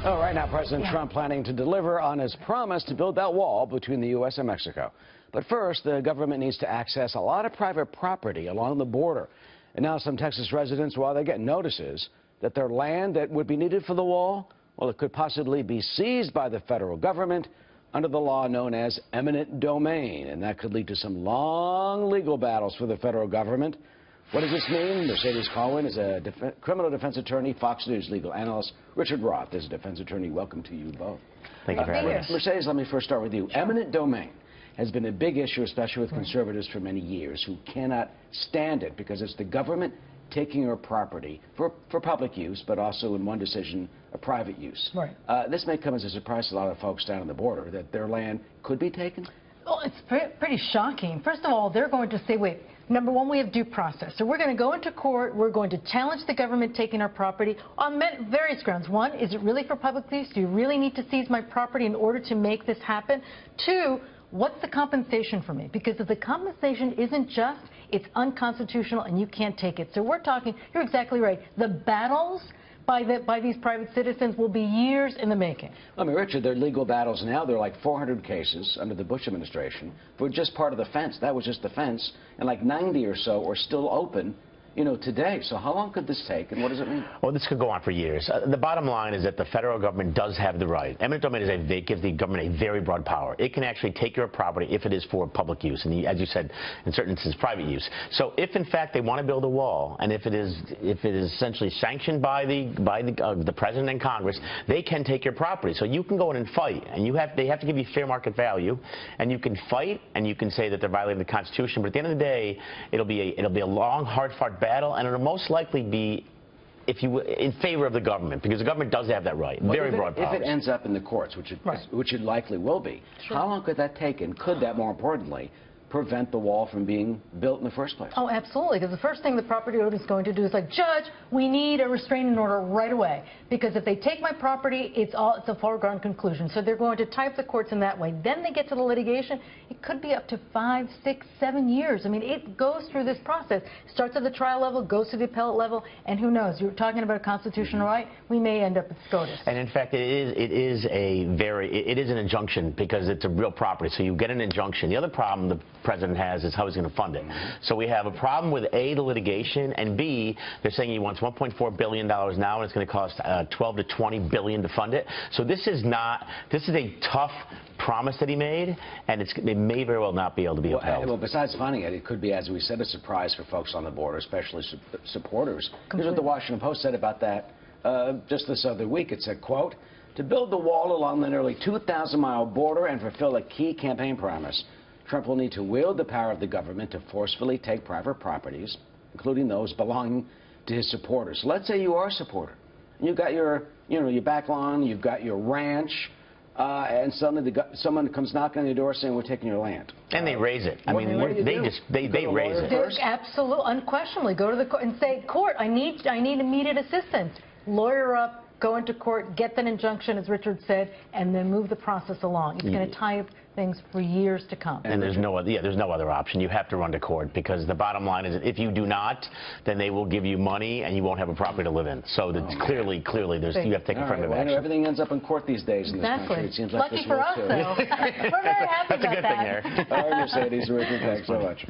Oh, right now, President Trump planning to deliver on his promise to build that wall between the U.S. and Mexico. But first, the government needs to access a lot of private property along the border. And now some Texas residents, while they get notices that their land that would be needed for the wall, well, it could possibly be seized by the federal government under the law known as eminent domain. And that could lead to some long legal battles for the federal government. What does this mean? Mercedes Colwin is a criminal defense attorney, Fox News legal analyst. Richard Roth is a defense attorney. Welcome to you both. Thank you for having us. Mercedes, let me first start with you. Sure. Eminent domain has been a big issue, especially with conservatives for many years, who cannot stand it because it's the government taking your property for public use, but also in one decision, a private use. Right. This may come as a surprise to a lot of folks down on the border that their land could be taken. Well, it's pretty shocking. First of all, they're going to say, wait, number one, we have due process. So we're going to go into court. We're going to challenge the government taking our property on various grounds. One, is it really for public use? Do you really need to seize my property in order to make this happen? Two, what's the compensation for me? Because if the compensation isn't just, it's unconstitutional and you can't take it. So we're talking, you're exactly right, the battles by these private citizens will be years in the making. I mean, Richard, there are legal battles now. There are like 400 cases under the Bush administration for just part of the fence. That was just the fence. And like 90 or so are still open, you know, today. So how long could this take, and what does it mean? Well, this could go on for years. The bottom line is that the federal government does have the right. Eminent domain gives the government a very broad power. It can actually take your property if it is for public use, and as you said, in certain instances, private use. So if, in fact, they want to build a wall, and if it is essentially sanctioned by the president and Congress, they can take your property. So you can go in and fight, and they have to give you fair market value, and you can fight, and you can say that they're violating the Constitution. But at the end of the day, it'll be a long, hard-fought battle, and it'll most likely be, in favor of the government, because the government does have that right. Well, very broad powers. If it ends up in the courts, which it likely will be, sure, how long could that take, and could that, more importantly, prevent the wall from being built in the first place? Oh, absolutely, because the first thing the property owner is going to do is like, Judge, we need a restraining order right away, because if they take my property, it's a foregone conclusion. So they're going to type the courts in that way. Then they get to the litigation. It could be up to 5, 6, 7 years. I mean, it goes through this process. Starts at the trial level, goes to the appellate level, and who knows? You're talking about a constitutional right. We may end up at SCOTUS. And in fact, it is an injunction, because it's a real property. So you get an injunction. The other problem the president has is how he's going to fund it. So we have a problem with A, the litigation, and B, they're saying he wants $1.4 billion now, and it's going to cost $12 to $20 billion to fund it. So this is a tough promise that he made, and they may very well not be able to be upheld. Well, besides funding it, it could be, as we said, a surprise for folks on the border, especially supporters. Here's what the Washington Post said about that just this other week. It said, quote, "To build the wall along the nearly 2,000-mile border and fulfill a key campaign promise, Trump will need to wield the power of the government to forcefully take private properties, including those belonging to his supporters." So let's say you are a supporter. You've got your back lawn, you've got your ranch, and suddenly someone comes knocking on your door saying, "We're taking your land." And they raise it. I mean, they raise it. Absolutely, unquestionably, go to the court and say, "Court, I need immediate assistance." Lawyer up, go into court, get that injunction, as Richard said, and then move the process along. It's going to tie up things for years to come. And there's no other option. You have to run to court, because the bottom line is that if you do not, then they will give you money and you won't have a property to live in. So clearly, you have to take affirmative action. Everything ends up in court these days in this country. It seems like lucky for us, though. We're very happy That's about a good thing there. All right, Mercedes, Richard, thanks so much.